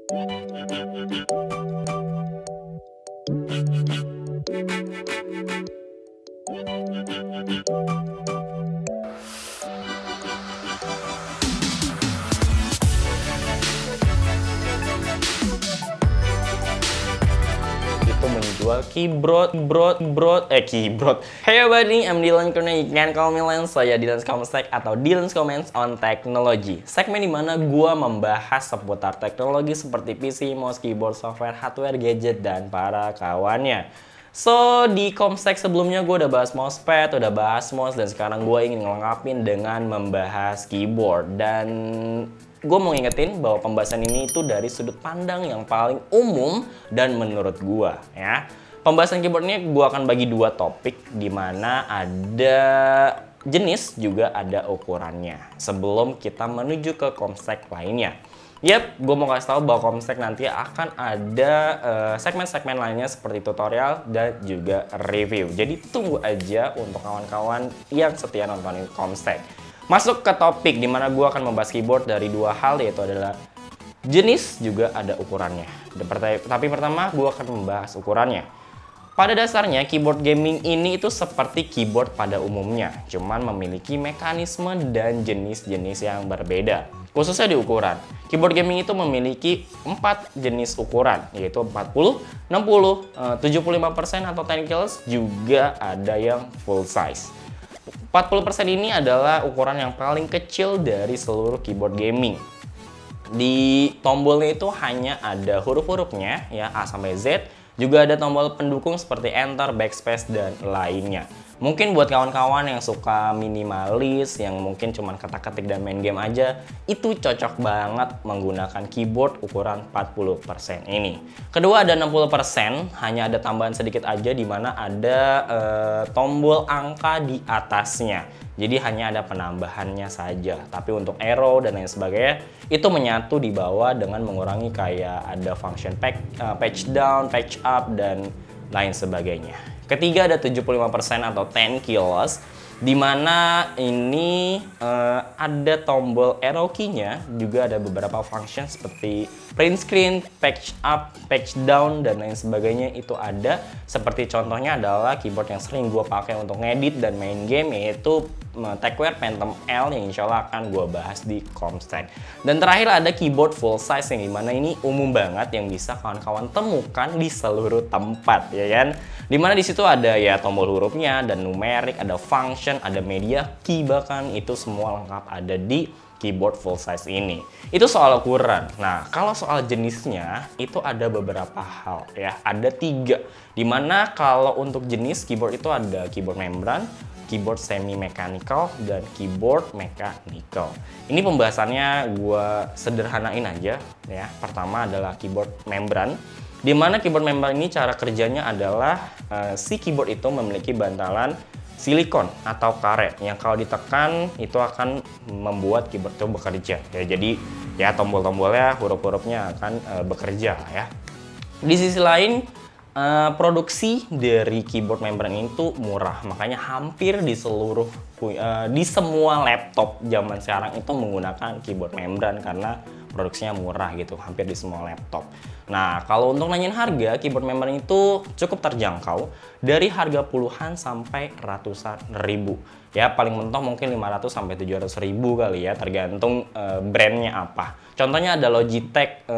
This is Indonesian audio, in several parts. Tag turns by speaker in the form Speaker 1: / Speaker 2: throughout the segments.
Speaker 1: Itu menjual keyboard. Hey everybody, I'm Dylan Kurnia. You can call me Lens. Saya Dylan's Comstek atau Dylan's Comments on Technology. Segmen dimana gua membahas seputar teknologi seperti PC, mouse, keyboard, software, hardware, gadget, dan para kawannya. So, di Comstek sebelumnya gue udah bahas mousepad, udah bahas mouse, dan sekarang gue ingin ngelengkapin dengan membahas keyboard. Dan gue mau ngingetin bahwa pembahasan ini itu dari sudut pandang yang paling umum dan menurut gue, ya. Pembahasan keyboard ini gue akan bagi dua topik, di mana ada jenis juga ada ukurannya. Sebelum kita menuju ke Comstek lainnya. Yap, gue mau kasih tahu bahwa Comstek nanti akan ada segmen-segmen lainnya seperti tutorial dan juga review. Jadi tunggu aja untuk kawan-kawan yang setia nontonin Comstek. Masuk ke topik di mana gue akan membahas keyboard dari dua hal, yaitu adalah jenis juga ada ukurannya. Tapi pertama gue akan membahas ukurannya. Pada dasarnya keyboard gaming ini itu seperti keyboard pada umumnya, cuman memiliki mekanisme dan jenis-jenis yang berbeda. Khususnya di ukuran, keyboard gaming itu memiliki 4 jenis ukuran, yaitu 40, 60, 75% atau 10 kilos, juga ada yang full size. 40% ini adalah ukuran yang paling kecil dari seluruh keyboard gaming. Di tombolnya itu hanya ada huruf-hurufnya, ya, A sampai Z. Juga ada tombol pendukung seperti Enter, Backspace, dan lainnya. Mungkin buat kawan-kawan yang suka minimalis, yang mungkin cuma ketik-ketik dan main game aja, itu cocok banget menggunakan keyboard ukuran 40% ini. Kedua ada 60%, hanya ada tambahan sedikit aja di mana ada tombol angka di atasnya. Jadi hanya ada penambahannya saja. Tapi untuk arrow dan lain sebagainya itu menyatu di bawah dengan mengurangi kayak ada function patch down, patch up, dan lain sebagainya. Ketiga ada 75% atau 10 kilos, di mana ini ada tombol arrow key-nya, juga ada beberapa function seperti print screen, patch up, patch down, dan lain sebagainya itu ada. Seperti contohnya adalah keyboard yang sering gue pakai untuk ngedit dan main game, yaitu TechWare Phantom L yang insya Allah akan gue bahas di Comstek. Dan terakhir ada keyboard full size yang dimana ini umum banget yang bisa kawan-kawan temukan di seluruh tempat, ya kan? Dimana di situ ada ya tombol hurufnya, dan numerik, ada function, ada media key, bahkan itu semua lengkap ada di keyboard full size ini. Itu soal ukuran. Nah, kalau soal jenisnya itu ada beberapa hal, ya. Ada 3. Dimana kalau untuk jenis keyboard itu ada keyboard membran, keyboard semi mechanical, dan keyboard mechanical. Ini pembahasannya gue sederhanain aja, ya. Pertama adalah keyboard membran, di mana keyboard membran ini cara kerjanya adalah si keyboard itu memiliki bantalan silikon atau karet yang kalau ditekan itu akan membuat keyboard itu bekerja, ya. Jadi ya tombol-tombolnya, huruf-hurufnya akan bekerja, ya. Di sisi lain, produksi dari keyboard membran itu murah, makanya hampir di semua laptop zaman sekarang itu menggunakan keyboard membran karena produksinya murah gitu, hampir di semua laptop. Nah, kalau untuk nanyain harga, keyboard membran itu cukup terjangkau dari harga puluhan sampai ratusan ribu. Ya, paling mentok mungkin 500 sampai 700 ribu kali ya, tergantung brandnya apa. Contohnya ada Logitech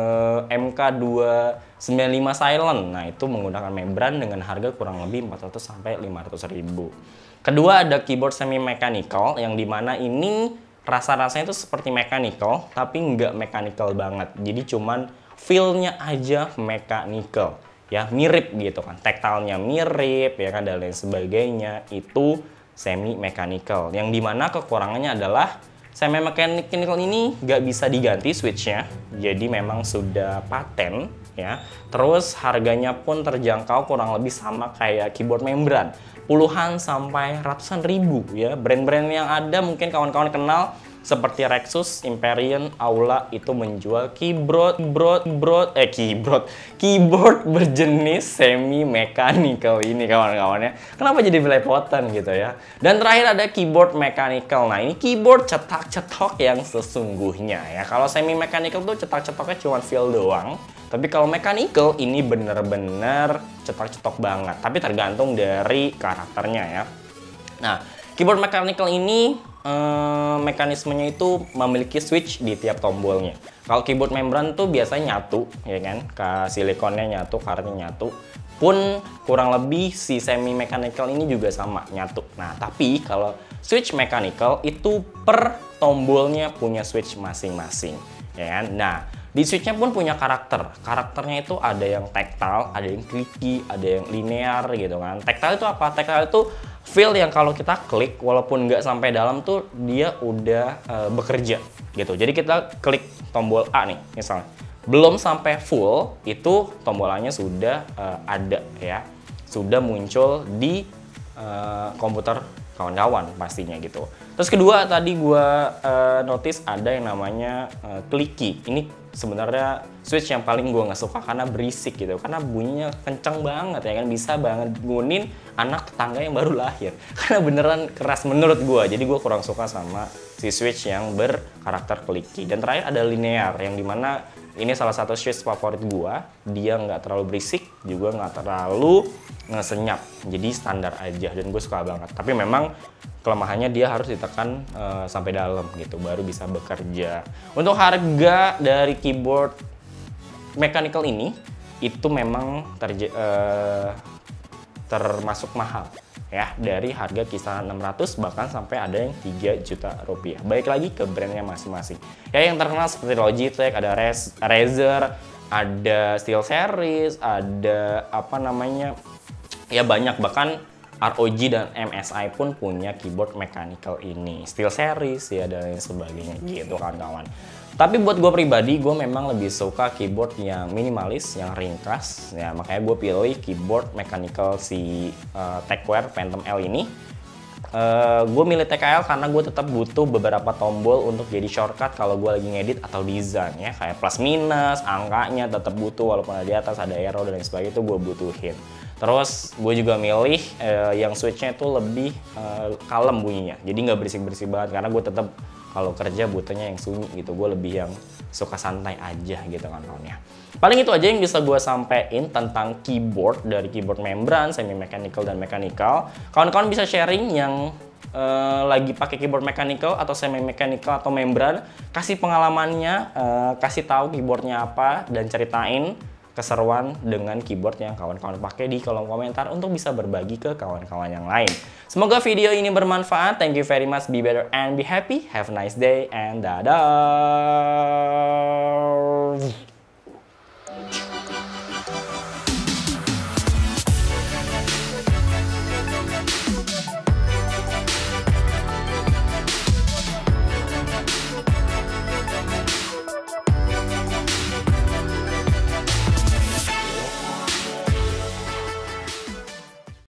Speaker 1: MK295 Silent. Nah, itu menggunakan membran dengan harga kurang lebih 400 sampai 500 ribu. Kedua ada keyboard semi mechanical yang dimana ini rasa-rasanya itu seperti mechanical, tapi nggak mechanical banget. Jadi cuman feel-nya aja mechanical, ya, mirip gitu kan. Tactile-nya mirip, ya kan, dan lain sebagainya. Itu semi mechanical. Yang dimana kekurangannya adalah semi mechanical ini nggak bisa diganti switch-nya. Jadi memang sudah paten, ya. Terus harganya pun terjangkau, kurang lebih sama kayak keyboard membran. Puluhan sampai ratusan ribu, ya. Brand-brand yang ada mungkin kawan-kawan kenal seperti Rexus, Imperion, Aula itu menjual keyboard berjenis semi mechanical ini kawan-kawannya. Kenapa jadi belepotan gitu ya? Dan terakhir ada keyboard mechanical. Nah, ini keyboard cetak-cetok yang sesungguhnya ya. Kalau semi mechanical tuh cetak-cetoknya cuma feel doang. Tapi kalau mechanical ini bener-bener cetak-cetok banget. Tapi tergantung dari karakternya ya. Nah, keyboard mechanical ini mekanismenya itu memiliki switch di tiap tombolnya. Kalau keyboard membran tuh biasanya nyatu, ya kan? Silikonnya nyatu, karetnya nyatu. Pun kurang lebih si semi mechanical ini juga sama, nyatu. Nah, tapi kalau switch mechanical itu per tombolnya punya switch masing-masing, ya kan? Nah, di switchnya pun punya karakter. Karakternya itu ada yang tactile, ada yang clicky, ada yang linear gitu kan. Tactile itu apa? Tactile itu feel yang kalau kita klik walaupun nggak sampai dalam tuh dia udah bekerja gitu. Jadi kita klik tombol A nih misalnya, belum sampai full itu tombolannya sudah ada ya, sudah muncul di komputer kawan-kawan pastinya gitu. Terus kedua tadi gua notice ada yang namanya clicky. Ini sebenarnya switch yang paling gua nggak suka karena berisik gitu, karena bunyinya kenceng banget ya kan, bisa banget gunin anak tetangga yang baru lahir karena beneran keras menurut gua. Jadi gua kurang suka sama si switch yang berkarakter clicky. Dan terakhir ada linear yang dimana ini salah satu switch favorit gua. Dia nggak terlalu berisik, juga nggak terlalu ngesenyap. Jadi standar aja dan gue suka banget. Tapi memang kelemahannya dia harus ditekan sampai dalam gitu, baru bisa bekerja. Untuk harga dari keyboard mechanical ini, itu memang termasuk mahal. Ya, dari harga kisaran 600 bahkan sampai ada yang 3 juta rupiah. Baik lagi ke brandnya masing-masing. Ya, yang terkenal seperti Logitech, ada Razer, ada SteelSeries, ada apa namanya, ya banyak, bahkan ROG dan MSI pun punya keyboard mechanical ini, SteelSeries ya dan lain sebagainya gitu kawan-kawan. Tapi buat gue pribadi, gue memang lebih suka keyboard yang minimalis, yang ringkas ya, makanya gue pilih keyboard mechanical si Tecware Phantom L ini. Gue milih TKL karena gue tetap butuh beberapa tombol untuk jadi shortcut kalau gue lagi ngedit atau desain ya, kayak plus minus, angkanya tetap butuh walaupun ada di atas ada arrow dan lain sebagainya, itu gue butuhin. Terus gue juga milih yang switchnya itu lebih kalem bunyinya, jadi nggak berisik-berisik banget karena gue tetap kalau kerja butuhnya yang sunyi gitu. Gue lebih yang suka santai aja gitu kan kawannya. Paling itu aja yang bisa gue sampein tentang keyboard, dari keyboard membran, semi mechanical dan mechanical. Kawan-kawan bisa sharing yang lagi pakai keyboard mechanical atau semi mechanical atau membran, kasih pengalamannya, kasih tahu keyboardnya apa dan ceritain keseruan dengan keyboard yang kawan-kawan pakai di kolom komentar untuk bisa berbagi ke kawan-kawan yang lain. Semoga video ini bermanfaat. Thank you very much. Be better and be happy. Have a nice day and dadah.